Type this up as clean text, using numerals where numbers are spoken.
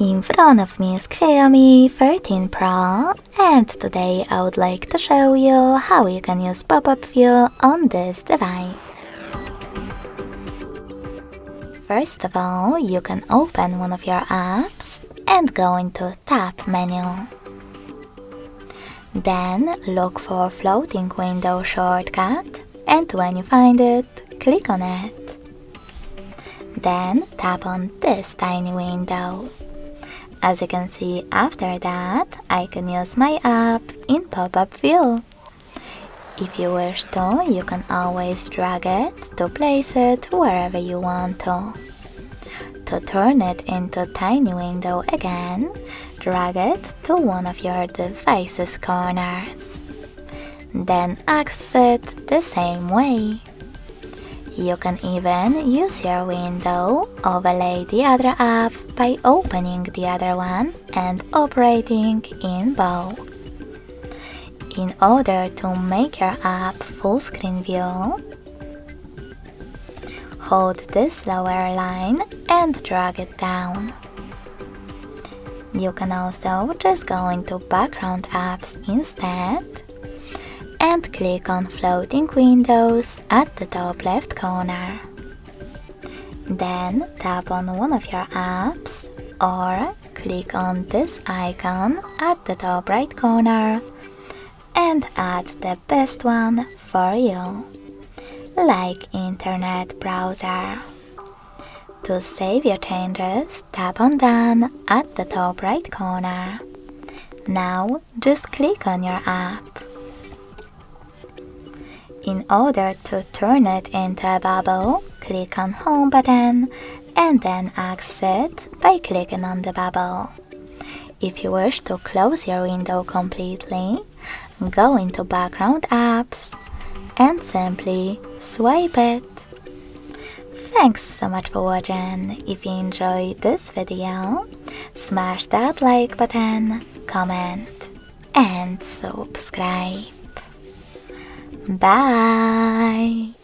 In front of me is Xiaomi 13 Pro, and today I would like to show you how you can use pop-up view on this device. First of all, you can open one of your apps and go into Tab menu. Then look for floating window shortcut, and when you find it, click on it. Then tap on this tiny window. As you can see, after that, I can use my app in pop-up view. If you wish to, you can always drag it to place it wherever you want to. To turn it into tiny window again, drag it to one of your device's corners. Then access it the same way. You can even use your window, overlay the other app by opening the other one and operating in both. In order to make your app full screen view, hold this lower line and drag it down. You can also just go into background apps instead and click on floating windows at the top left corner. Then tap on one of your apps or click on this icon at the top right corner and add the best one for you, like Internet Browser. To save your changes, tap on Done at the top right corner. Now just click on your app. In order to turn it into a bubble, click on Home button and then access it by clicking on the bubble. If you wish to close your window completely, go into Background Apps and simply swipe it. Thanks so much for watching. If you enjoyed this video, smash that like button, comment and subscribe. Bye!